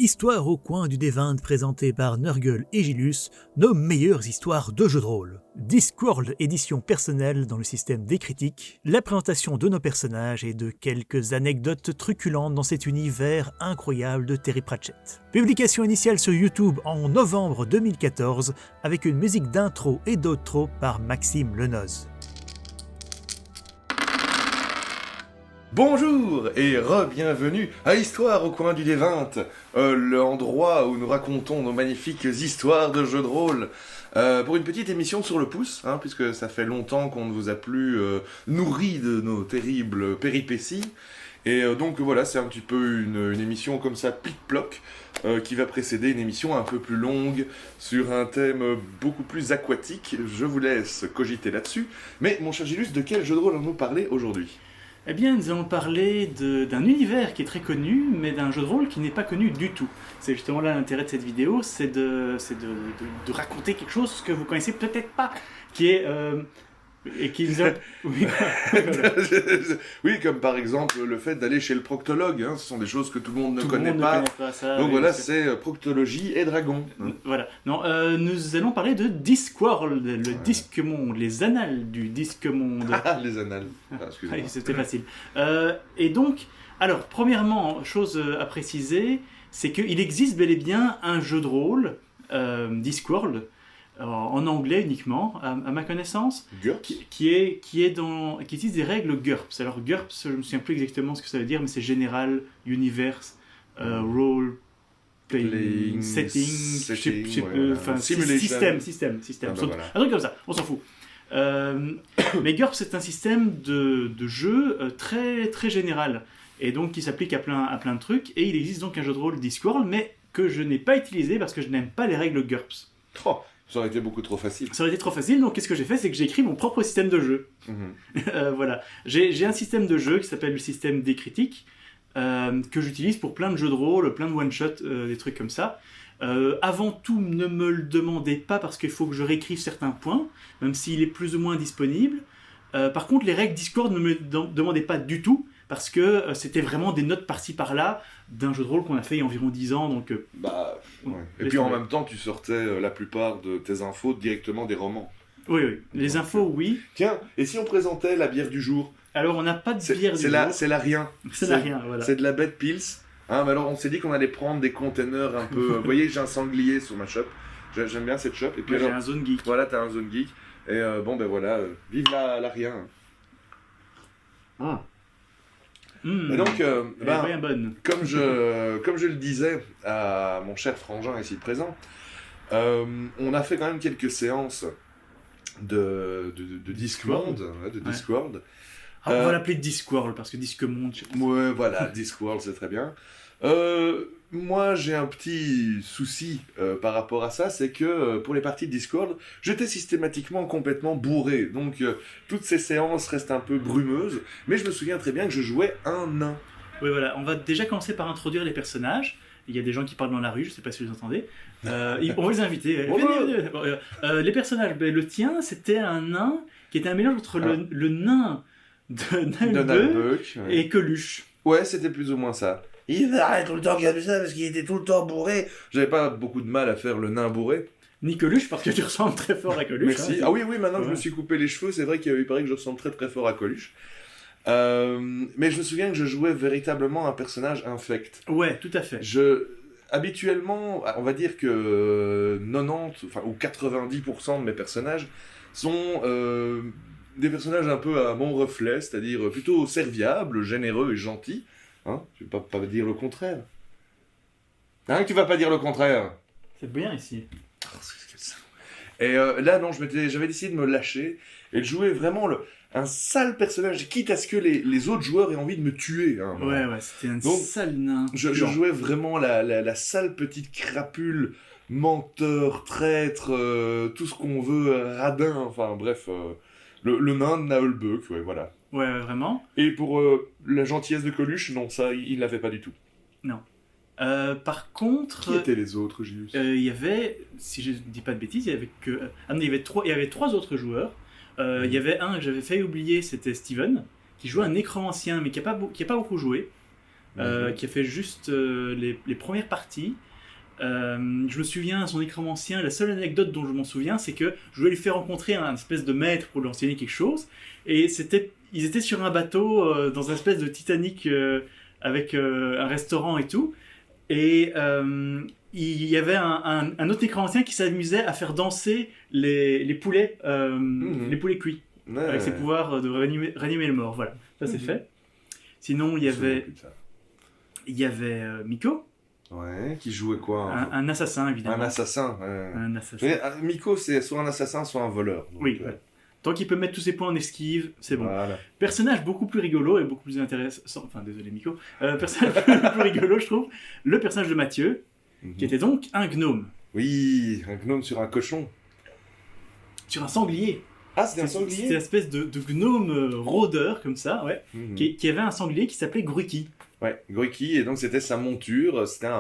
Histoire au coin du D20 présentée par Nurgle et Gilus, nos meilleures histoires de jeux de rôle. Discworld édition personnelle dans le système des critiques, la présentation de nos personnages et de quelques anecdotes truculentes dans cet univers incroyable de Terry Pratchett. Publication initiale sur YouTube en novembre 2014 avec une musique d'intro et d'outro par Maxime Lenoz. Bonjour et re-bienvenue à Histoire au coin du D20, l'endroit où nous racontons nos magnifiques histoires de jeux de rôle. Pour une petite émission sur le pouce, puisque ça fait longtemps qu'on ne vous a plus nourri de nos terribles péripéties. Et donc voilà, c'est un petit peu une émission comme ça, plic-ploc, qui va précéder une émission un peu plus longue, sur un thème beaucoup plus aquatique. Je vous laisse cogiter là-dessus. Mais mon cher Gilus, de quel jeu de rôle allons-nous parler aujourd'hui ? Eh bien, nous allons parler d'un univers qui est très connu, mais d'un jeu de rôle qui n'est pas connu du tout. C'est justement là l'intérêt de cette vidéo, c'est de raconter quelque chose que vous connaissez peut-être pas, qui est... et qui nous a... Oui, voilà. Oui, comme par exemple le fait d'aller chez le proctologue, ce sont des choses que tout le monde ne connaît pas. Ne connaît pas ça, donc oui, voilà, c'est proctologie et dragon. Voilà. Non, nous allons parler de Discworld, le disque monde, les annales du disque monde. Ah, les annales. Excusez-moi. C'était facile. Et donc, alors, premièrement, chose à préciser, c'est qu'il existe bel et bien un jeu de rôle, Discworld, en anglais uniquement, à ma connaissance, qui utilise des règles GURPS. Alors GURPS, je ne me souviens plus exactement ce que ça veut dire, mais c'est General Universe Role Playing Setting, Système. Voilà. Un truc comme ça, on s'en fout. Mais GURPS, c'est un système de jeu très, très général, et donc qui s'applique à plein de trucs, et il existe donc un jeu de rôle Discworld, mais que je n'ai pas utilisé parce que je n'aime pas les règles GURPS. Oh, ça aurait été beaucoup trop facile. Ça aurait été trop facile, donc qu'est-ce que j'ai fait ? C'est que j'ai écrit mon propre système de jeu. Voilà. J'ai un système de jeu qui s'appelle le système des critiques, que j'utilise pour plein de jeux de rôle, plein de one-shot, des trucs comme ça. Avant tout, ne me le demandez pas parce qu'il faut que je réécrive certains points, même s'il est plus ou moins disponible. Par contre, les règles Discord ne me demandez pas du tout, parce que c'était vraiment des notes par-ci par-là d'un jeu de rôle qu'on a fait il y a environ 10 ans. Donc, ouais. Et puis en même temps, tu sortais la plupart de tes infos directement des romans. Oui. Les infos, oui. Tiens, et si on présentait la bière du jour ? Alors, on n'a pas de bière du jour. C'est la rien. C'est la rien, voilà. C'est de la Bad Pils. Mais alors, on s'est dit qu'on allait prendre des containers un peu... Vous voyez, j'ai un sanglier sur ma shop. J'aime bien cette shop. Et puis j'ai un zone geek. Voilà, t'as un zone geek. Et voilà, vive la rien. Et donc, bien bonne. comme je le disais à mon cher frangin ici présent, on a fait quand même quelques séances de Discworld. Discworld. On va l'appeler Discworld parce que Discworld. Ouais, voilà, Discworld, c'est très bien. Moi, j'ai un petit souci par rapport à ça, c'est que pour les parties de Discworld, j'étais systématiquement complètement bourré. Donc, toutes ces séances restent un peu brumeuses, mais je me souviens très bien que je jouais un nain. Oui, voilà. On va déjà commencer par introduire les personnages. Il y a des gens qui parlent dans la rue, je ne sais pas si vous entendez. On va les inviter. Venez. Les personnages, le tien, c'était un nain qui était un mélange entre le nain de Nalbuck et Coluche. Ouais, c'était plus ou moins ça. Il arrête tout le temps qu'il a fait ça parce qu'il était tout le temps bourré. J'avais pas beaucoup de mal à faire le nain bourré. Ni Coluche, parce que tu ressembles très fort à Coluche. Merci. Ah oui, maintenant que je me suis coupé les cheveux, c'est vrai qu'il paraît que je ressemble très très fort à Coluche. Mais je me souviens que je jouais véritablement un personnage infect. Ouais, tout à fait. Habituellement, on va dire que 90 ou 90% de mes personnages sont des personnages un peu à mon reflet, c'est-à-dire plutôt serviables, généreux et gentils. Je vais pas dire le contraire. Tu vas pas dire le contraire. C'est bien ici. Et là, non, j'avais décidé de me lâcher et de jouer vraiment un sale personnage, quitte à ce que les autres joueurs aient envie de me tuer. Ouais, c'était un sale nain. Je jouais vraiment la sale petite crapule, menteur, traître, tout ce qu'on veut, radin, enfin bref, le nain de Nalbuck, voilà. Ouais, vraiment. Et pour la gentillesse de Coluche, non, ça, il l'avait pas du tout. Non. Par contre... Qui étaient les autres, Gilles ? Il y avait, si je ne dis pas de bêtises, il y avait trois autres joueurs. Il y avait un que j'avais fait oublier, c'était Steven, qui jouait un nécromancien, mais qui a pas beaucoup joué. qui a fait juste les premières parties. Je me souviens, son nécromancien, la seule anecdote dont je m'en souviens, c'est que je voulais lui faire rencontrer un espèce de maître pour lui enseigner quelque chose, et ils étaient sur un bateau dans un espèce de Titanic avec un restaurant et tout, et il y avait un autre nécromancien qui s'amusait à faire danser les poulets, les poulets cuits, avec ses pouvoirs de ranimer le mort. Voilà, ça c'est fait. Sinon, il y avait Miko. Ouais, qui jouait quoi un assassin, évidemment. Un assassin. Un assassin. Mais Miko, c'est soit un assassin, soit un voleur. Donc, oui, ouais. Tant qu'il peut mettre tous ses points en esquive, c'est bon. Voilà. Personnage beaucoup plus rigolo et beaucoup plus intéressant. Enfin, désolé Miko. Personnage plus rigolo, je trouve. Le personnage de Mathieu, qui était donc un gnome. Oui, un gnome sur un cochon. Sur un sanglier. Ah, c'était un sanglier. C'était une espèce de gnome rôdeur, comme ça, ouais. Qui avait un sanglier qui s'appelait Gruki. Ouais, Gruki, et donc c'était sa monture. C'était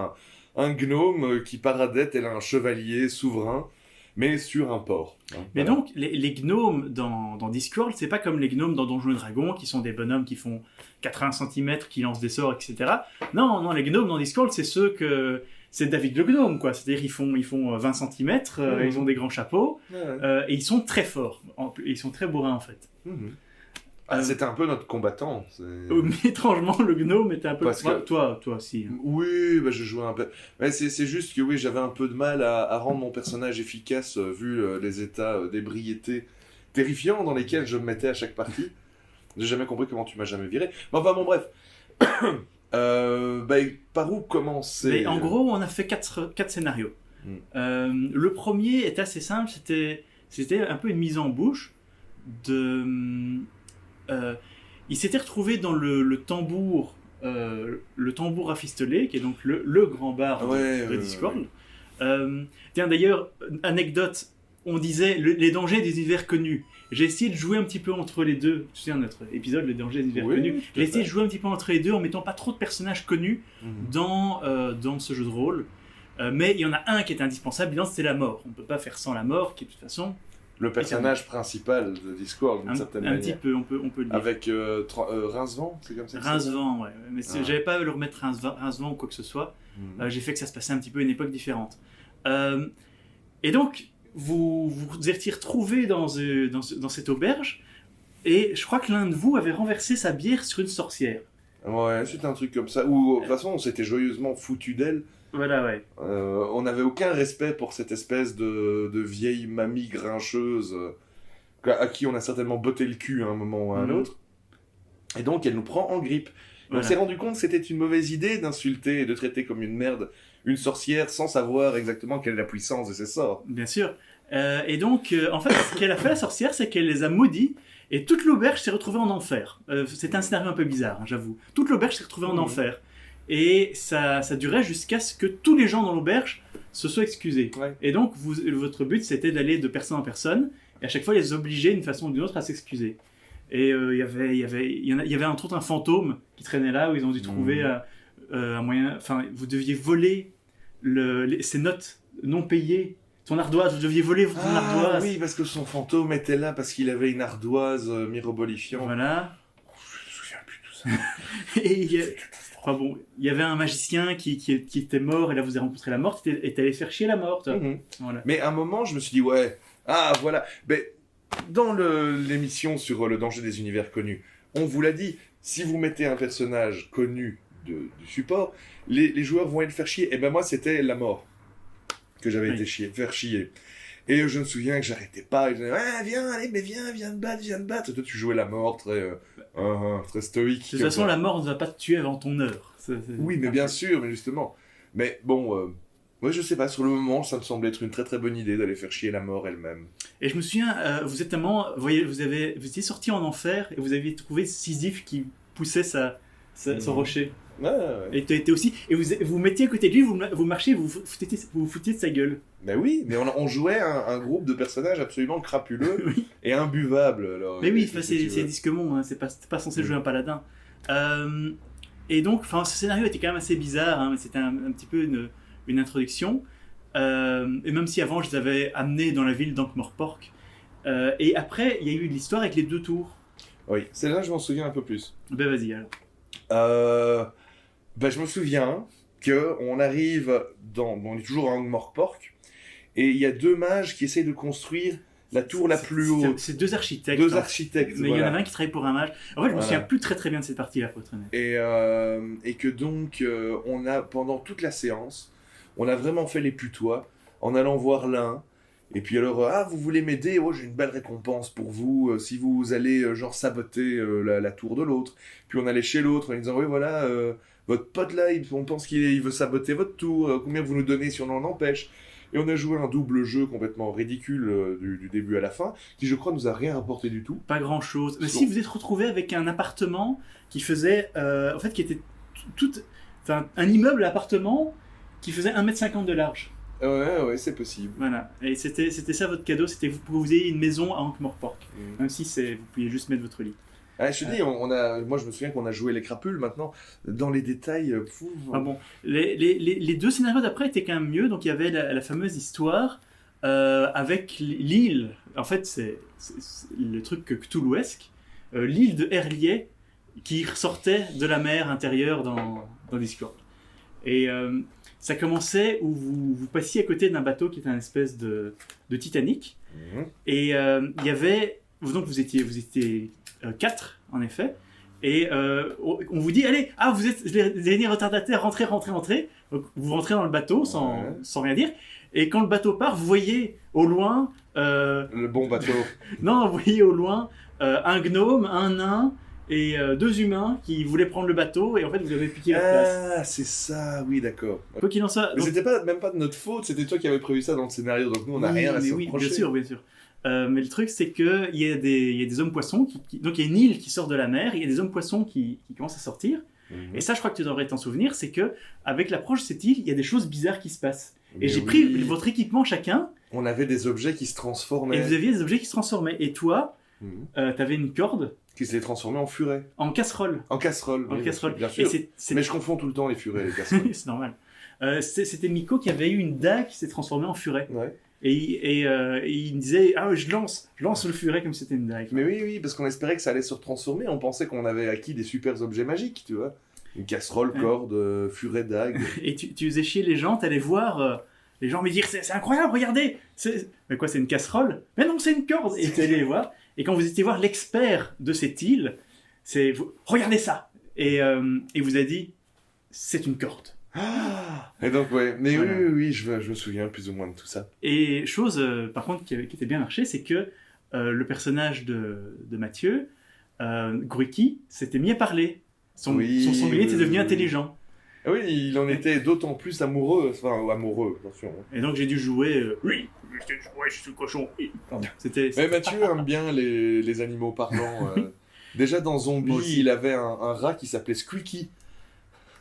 un gnome qui paradait tel un chevalier souverain, mais sur un port. Mais donc, les gnomes dans Discworld, c'est pas comme les gnomes dans Donjons et Dragons, qui sont des bonhommes qui font 80 cm, qui lancent des sorts, etc. Non, les gnomes dans Discworld, c'est ceux que... C'est David le gnome, quoi. C'est-à-dire, ils font 20 cm, ils ont des grands chapeaux, et ils sont très forts. Ils sont très bourrins, en fait. C'était un peu notre combattant. Mais étrangement, le gnome était un peu... Toi aussi. Oui, je jouais un peu. Mais c'est juste que oui, j'avais un peu de mal à rendre mon personnage efficace vu les états d'ébriété terrifiants dans lesquels je me mettais à chaque partie. J'ai jamais compris comment tu m'as jamais viré. Mais enfin bon, bref. Par où commencer? Mais en gros, on a fait 4 scénarios. Le premier était assez simple, c'était un peu une mise en bouche de... il s'était retrouvé dans le tambour rafistolé, qui est donc le grand bar de Discworld. Tiens, d'ailleurs, anecdote, on disait les dangers des univers connus. J'ai essayé de jouer un petit peu entre les deux. Tu sais, notre épisode, les dangers des univers connus. J'ai essayé de jouer un petit peu entre les deux en mettant pas trop de personnages connus dans ce jeu de rôle. Mais il y en a un qui est indispensable, c'est la mort. On ne peut pas faire sans la mort, qui est de toute façon... Le personnage principal de Discworld, d'une certaine manière. Un petit peu, on peut le dire. Avec Rincevent, c'est comme ça. Rincevent, ouais. Mais j'avais pas à le remettre Rincevent ou quoi que ce soit. J'ai fait que ça se passait un petit peu à une époque différente. Et donc, vous étiez retrouvés dans cette auberge, et je crois que l'un de vous avait renversé sa bière sur une sorcière. Ouais, c'était un truc comme ça. Ou de toute façon, on s'était joyeusement foutu d'elle. Voilà, ouais. On n'avait aucun respect pour cette espèce de vieille mamie grincheuse à qui on a certainement botté le cul à un moment ou à un autre. Et donc, elle nous prend en grippe. On s'est rendu compte que c'était une mauvaise idée d'insulter et de traiter comme une merde une sorcière sans savoir exactement quelle est la puissance de ses sorts. Bien sûr. Et donc, en fait, ce qu'elle a fait, la sorcière, c'est qu'elle les a maudits, et toute l'auberge s'est retrouvée en enfer. C'était un scénario un peu bizarre, j'avoue. Toute l'auberge s'est retrouvée en enfer. Et ça durait jusqu'à ce que tous les gens dans l'auberge se soient excusés. Ouais. Et donc, votre but, c'était d'aller de personne en personne, et à chaque fois, les obliger d'une façon ou d'une autre à s'excuser. Et il y avait entre autres un fantôme qui traînait là, où ils ont dû trouver un moyen... Enfin, vous deviez voler ces notes non payées. Son ardoise, vous deviez voler son ardoise. Oui, parce que son fantôme était là, parce qu'il avait une ardoise mirobolifiante. Voilà. Je me souviens plus de tout ça. Et il y avait un magicien qui était mort, et là vous avez rencontré la morte, et t'allais faire chier la morte. Voilà. Mais à un moment, je me suis dit, voilà. Mais dans l'émission sur le danger des univers connus, on vous l'a dit, si vous mettez un personnage connu du support, les joueurs vont aller le faire chier. Et ben moi, c'était la mort que j'avais été faire chier. Et je me souviens que j'arrêtais pas, et je disais, viens me battre. Et toi, tu jouais la mort très stoïque. De toute façon, la mort ne va pas te tuer avant ton heure. Oui, mais bien sûr, mais justement. Mais bon, moi je sais pas, sur le moment, ça me semblait être une très très bonne idée d'aller faire chier la mort elle-même. Et je me souviens, vous étiez sorti en enfer, et vous aviez trouvé Sisyphe qui poussait son rocher. Ouais. Et tu étais aussi, et vous mettiez à côté de lui, vous marchiez, vous foutiez de sa gueule. Ben oui, mais on jouait un groupe de personnages absolument crapuleux et imbuvables. Alors, mais oui, c'est Disquemont, hein, c'est pas censé jouer un paladin. Et donc, ce scénario était quand même assez bizarre, hein, mais c'était un petit peu une introduction. Et même si avant je les avais amenés dans la ville d'Ankh-Morpork. Et après, il y a eu l'histoire avec les 2 tours. Oui, celle-là je m'en souviens un peu plus. Ben vas-y alors. Bah, je me souviens qu'on arrive on est toujours à Ankh-Morpork, et il y a 2 mages qui essayent de construire la tour la plus haute. C'est 2 architectes. 2 architectes, Mais il y en voilà. a un qui travaille pour un mage. En fait, je me Voilà. souviens plus très bien de cette partie-là, pour être honnête. Et que donc, on a, pendant toute la séance, on a vraiment fait les putois en allant voir l'un. Et puis alors, ah, vous voulez m'aider? Oh, j'ai une belle récompense pour vous, si vous allez, genre, saboter la tour de l'autre. Puis on allait chez l'autre en lui disant, oui, voilà, votre pote là, on pense qu'il veut saboter votre tour, combien vous nous donnez si on en empêche? Et on a joué un double jeu complètement ridicule du début à la fin, qui je crois nous a rien rapporté du tout. Pas grand-chose. Mais si vous êtes retrouvé avec un appartement qui faisait... en fait, qui était enfin, un immeuble appartement qui faisait 1,50 m de large. Ouais, c'est possible. Voilà. Et c'était ça votre cadeau, c'était vous ayez une maison à Ankh-Morpork. Même si vous pouviez juste mettre votre lit. Ah, je te dis, moi je me souviens qu'on a joué les crapules, maintenant, dans les détails... Ah bon, les 2 scénarios d'après étaient quand même mieux, donc il y avait la fameuse histoire avec l'île, en fait c'est le truc cthulhuesque, l'île de Herlier qui ressortait de la mer intérieure dans Discord. Et ça commençait où vous passiez à côté d'un bateau qui était une espèce de Titanic, et il y avait, donc vous étiez 4 en effet, et on vous dit allez, vous êtes les derniers retardataires, rentrez. Donc vous rentrez dans le bateau sans rien dire, et quand le bateau part, vous voyez au loin le bon bateau. non, vous voyez au loin un gnome, un nain et 2 humains qui voulaient prendre le bateau, et en fait vous avez piqué leur place. Ah, c'est ça, oui, d'accord. Quoi qu'il en soit, Mais c'était même pas de notre faute, c'était toi qui avais prévu ça dans le scénario, donc nous on n'a rien à se reprocher. Bien sûr. Mais le truc, c'est qu'il y a des hommes poissons, donc il y a une île qui sort de la mer, il y a des hommes poissons qui commencent à sortir. Et ça, je crois que tu devrais t'en souvenir, c'est que avec l'approche de cette île, il y a des choses bizarres qui se passent. Et j'ai pris votre équipement chacun. On avait des objets qui se transformaient. Et vous aviez des objets qui se transformaient. Et toi, t'avais une corde. Qui s'est transformée en furet. En casserole. En casserole. En casserole. Bien sûr. Et Mais je confonds tout le temps les furets et les casseroles. c'est normal. C'était Miko qui avait eu une dague qui s'est transformée en furet. Ouais. Et il me disait, je lance le furet comme si c'était une dague. Mais oui, parce qu'on espérait que ça allait se transformer. On pensait qu'on avait acquis des super objets magiques, tu vois. Une casserole, corde, furet, dague. Et tu faisais chier les gens, t'allais voir les gens me dire c'est incroyable, regardez. Mais quoi, c'est une casserole? Mais non, c'est une corde. Et tu allais les voir. Et quand vous étiez voir l'expert de cette île, regardez ça. Et il vous a dit c'est une corde. Et donc, ouais. Mais voilà. oui, je me souviens plus ou moins de tout ça. Et chose, par contre, qui était bien marché, c'est que le personnage de Mathieu, Gruiki, s'était mis à parler. Son sanglier était devenu intelligent. Ah oui, il en était d'autant plus amoureux. Enfin, amoureux, attention. Et donc j'ai dû jouer. Oui, je suis le cochon. Oui. Pardon, Mais Mathieu aime bien les animaux parlants. Déjà dans Zombie, il avait un rat qui s'appelait Squeaky.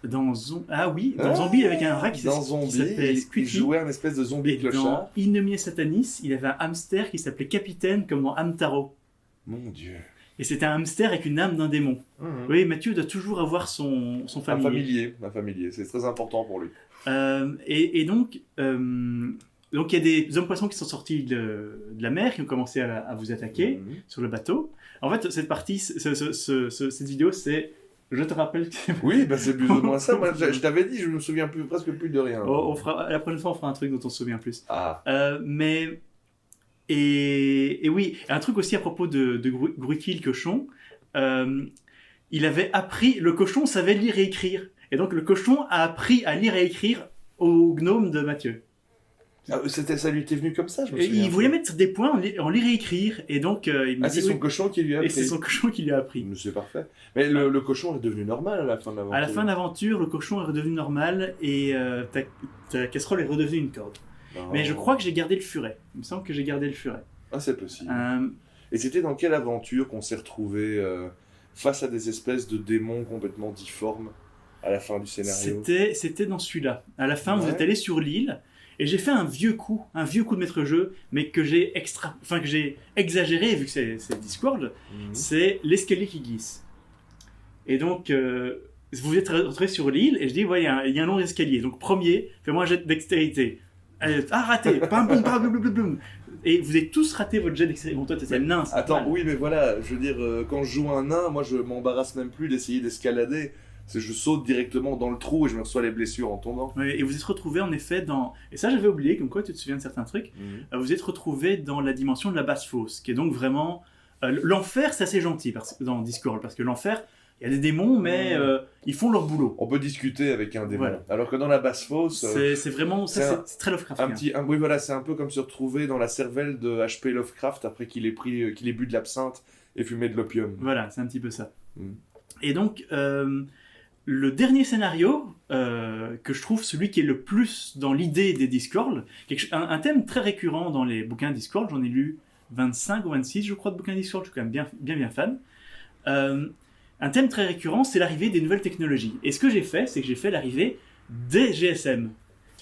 Dans Zombie, il avait un rat qui s'appelait Squeaky. Il jouait un espèce de zombie clochard. Dans Innomie Satanis, il avait un hamster qui s'appelait Capitaine, comme dans Hamtaro. Mon Dieu. Et c'était un hamster avec une âme d'un démon. Oui, Mathieu doit toujours avoir son familier. Un familier, c'est très important pour lui. Et donc, il y a des hommes poissons qui sont sortis de la mer, qui ont commencé à vous attaquer sur le bateau. En fait, cette partie, cette vidéo, c'est... Je te rappelle que... Oui, c'est plus ou moins ça. Moi, je t'avais dit, je me souviens presque plus de rien. La prochaine fois, on fera un truc dont on se souvient plus. Ah. Et oui, un truc aussi à propos de Gruiki le cochon, il avait appris, le cochon savait lire et écrire, et donc le cochon a appris à lire et écrire au gnome de Mathieu. Ça lui était venu comme ça, je me souviens. Il voulait mettre des points en lire et écrire, et donc il me dit, c'est son cochon qui lui a appris. Et c'est son cochon qui lui a appris. C'est parfait. Mais le cochon est devenu normal à la fin de l'aventure. À la fin de l'aventure, le cochon est redevenu normal, et ta casserole est redevenue une corde. Non. Mais je crois que j'ai gardé le furet. Il me semble que j'ai gardé le furet. Ah, c'est possible. Et c'était dans quelle aventure qu'on s'est retrouvé face à des espèces de démons complètement difformes à la fin du scénario? C'était dans celui-là. À la fin, vous êtes allé sur l'île, et j'ai fait un vieux coup de maître-jeu, mais que j'ai exagéré, vu que c'est Discworld, c'est l'escalier qui glisse. Et donc, vous êtes rentré sur l'île, et je dis, il y a un long escalier. Donc, premier, fais-moi un jet de dextérité. Raté. Et vous avez tous raté votre jet dextérité. Bon, toi, t'étais le nain. Attends, oui, mais voilà, je veux dire, quand je joue un nain, moi, je m'embarrasse même plus d'essayer d'escalader. je saute directement dans le trou et je me reçois les blessures en tombant. Ouais, et vous êtes retrouvé en effet dans... Et ça j'avais oublié, comme quoi tu te souviens de certains trucs. Vous êtes retrouvé dans la dimension de la basse fosse, qui est donc vraiment... l'enfer, c'est assez gentil dans Discworld, parce que l'enfer, il y a des démons, mais ils font leur boulot. On peut discuter avec un démon. Voilà. Alors que dans la basse fosse... C'est vraiment... c'est très Lovecraftien. Oui, voilà, c'est un peu comme se retrouver dans la cervelle de H.P. Lovecraft après qu'il ait bu de l'absinthe et fumé de l'opium. Voilà, c'est un petit peu ça. Et donc, le dernier scénario, que je trouve celui qui est le plus dans l'idée des Discworld, un thème très récurrent dans les bouquins Discworld, j'en ai lu 25 ou 26, je crois, de bouquins Discworld, je suis quand même bien fan. Un thème très récurrent, c'est l'arrivée des nouvelles technologies. Et ce que j'ai fait, c'est que j'ai fait l'arrivée des GSM.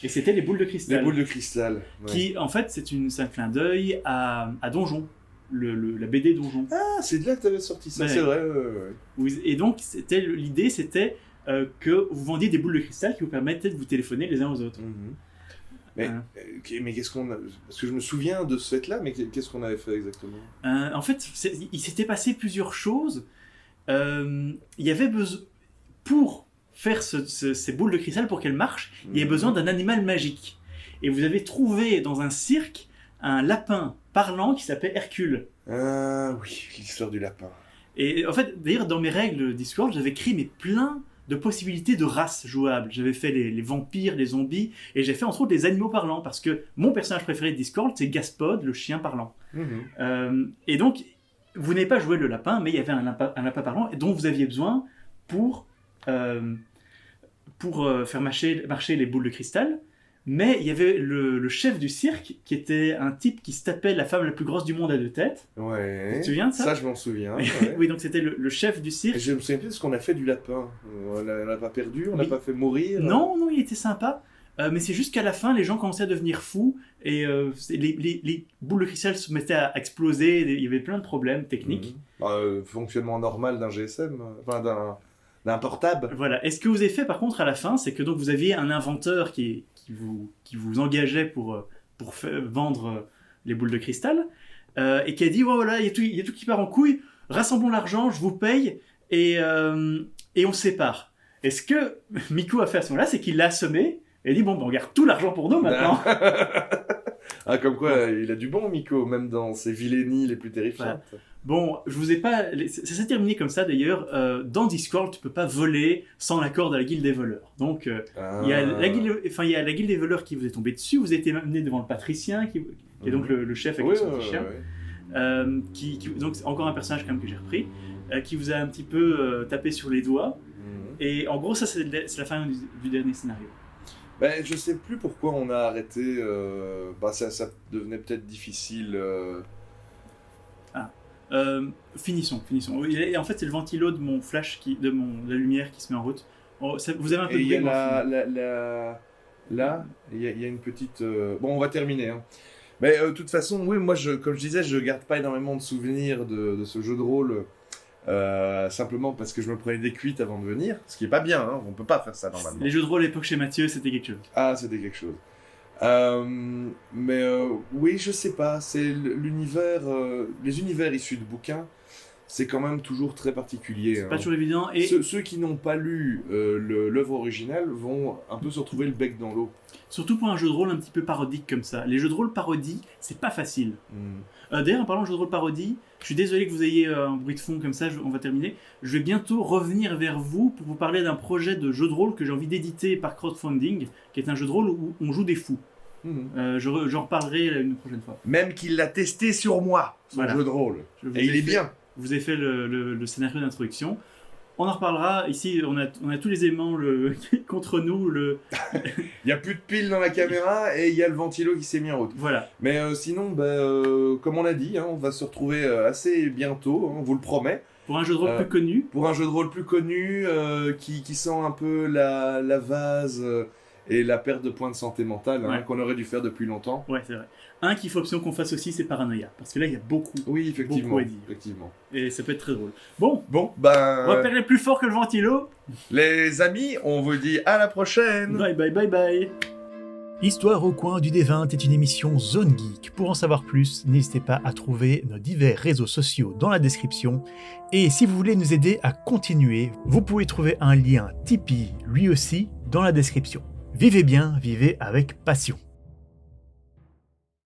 Et c'était les boules de cristal. Les boules de cristal. Ouais. Qui, en fait, c'est un clin d'œil à Donjon. La BD Donjon. Ah, c'est de là que tu avais sorti ça, Ouais. c'est vrai. Et donc, l'idée, c'était que vous vendiez des boules de cristal qui vous permettaient de vous téléphoner les uns aux autres. Mais qu'est-ce qu'on a... Parce que je me souviens de ce fait-là, mais qu'est-ce qu'on avait fait exactement? En fait, il s'était passé plusieurs choses. Il y avait besoin... Pour faire ces boules de cristal, pour qu'elles marchent, il y avait besoin d'un animal magique. Et vous avez trouvé dans un cirque un lapin parlant qui s'appelait Hercule. Ah oui, l'histoire du lapin. Et en fait, d'ailleurs, dans mes règles Discworld, j'avais créé plein de possibilités de races jouables. J'avais fait les vampires, les zombies, et j'ai fait entre autres les animaux parlants, parce que mon personnage préféré de Discworld, c'est Gaspod, le chien parlant. Et donc, vous n'avez pas joué le lapin, mais il y avait un lapin parlant dont vous aviez besoin pour faire marcher les boules de cristal. Mais il y avait le chef du cirque, qui était un type qui se tapait la femme la plus grosse du monde à 2 têtes. Ouais. Tu te souviens de ça? Ça, je m'en souviens. Ouais. Oui, donc c'était le chef du cirque. Et je me souviens plus de ce qu'on a fait du lapin. On l'a pas perdu, on l'a Oui. pas fait mourir. Non, il était sympa. Mais c'est juste qu'à la fin, les gens commençaient à devenir fous et les boules de cristal se mettaient à exploser. Il y avait plein de problèmes techniques. Fonctionnement normal d'un GSM, enfin d'un portable. Voilà. Et ce que vous avez fait par contre à la fin, c'est que donc vous aviez un inventeur qui vous engageait pour vendre les boules de cristal et qui a dit voilà, il y a tout qui part en couille, rassemblons l'argent, je vous paye et on se sépare. Et ce que Miku a fait à ce moment-là, c'est qu'il l'a assommé et a dit bon, on garde tout l'argent pour nous maintenant. Ah, comme quoi, il a du bon, Miko, même dans ses vilainies les plus terrifiantes. Voilà. Bon, je vous ai pas... Ça s'est terminé comme ça d'ailleurs. Dans Discworld, tu peux pas voler sans l'accord de la guilde des voleurs. Donc, il y a la guilde des voleurs qui vous est tombée dessus. Vous avez été amené devant le patricien, qui est donc le chef avec son petit chien. Donc, c'est encore un personnage quand même que j'ai repris, qui vous a un petit peu tapé sur les doigts. Et en gros, ça, c'est la fin du dernier scénario. Ben, je sais plus pourquoi on a arrêté. Ça devenait peut-être difficile. Finissons. Et en fait, c'est le ventilo de mon flash, de la lumière qui se met en route. Vous avez un peu de bruit. Et il y a là, il y a une petite... Bon, on va terminer. Hein. Mais de toute façon, oui, moi, comme je disais, je garde pas énormément de souvenirs de ce jeu de rôle. Simplement parce que je me prenais des cuites avant de venir, ce qui est pas bien, hein, on peut pas faire ça normalement. Les jeux de rôle à l'époque chez Mathieu, c'était quelque chose. Ah, c'était quelque chose. Oui, je sais pas, c'est l'univers, les univers issus de bouquins, c'est quand même toujours très particulier. C'est pas toujours évident. Et ceux qui n'ont pas lu l'œuvre originale vont un peu se retrouver le bec dans l'eau. Surtout pour un jeu de rôle un petit peu parodique comme ça. Les jeux de rôle parodie, c'est pas facile. D'ailleurs, en parlant de jeux de rôle parodie, je suis désolé que vous ayez un bruit de fond comme ça, on va terminer. Je vais bientôt revenir vers vous pour vous parler d'un projet de jeu de rôle que j'ai envie d'éditer par crowdfunding, qui est un jeu de rôle où on joue des fous. J'en reparlerai une prochaine fois. Même qu'il l'a testé sur moi, son jeu de rôle. Et il est bien. Je vous ai fait le scénario d'introduction. On en reparlera. Ici, on a tous les aimants contre nous. Il n'y a plus de piles dans la caméra et il y a le ventilo qui s'est mis en route. Voilà. Mais sinon, comme on l'a dit, on va se retrouver assez bientôt, on vous le promet. Pour un jeu de rôle plus connu. Pour un jeu de rôle plus connu, qui sent un peu la vase et la perte de points de santé mentale qu'on aurait dû faire depuis longtemps. Ouais, c'est vrai. Un qu'il faut absolument qu'on fasse aussi, c'est Paranoia. Parce que là, il y a beaucoup à dire. Effectivement. Et ça peut être très drôle. Bon, on va parler plus fort que le ventilo. Les amis, on vous dit à la prochaine. Bye bye bye bye. Histoire au coin du D20 est une émission Zone Geek. Pour en savoir plus, n'hésitez pas à trouver nos divers réseaux sociaux dans la description. Et si vous voulez nous aider à continuer, vous pouvez trouver un lien Tipeee lui aussi dans la description. Vivez bien, vivez avec passion.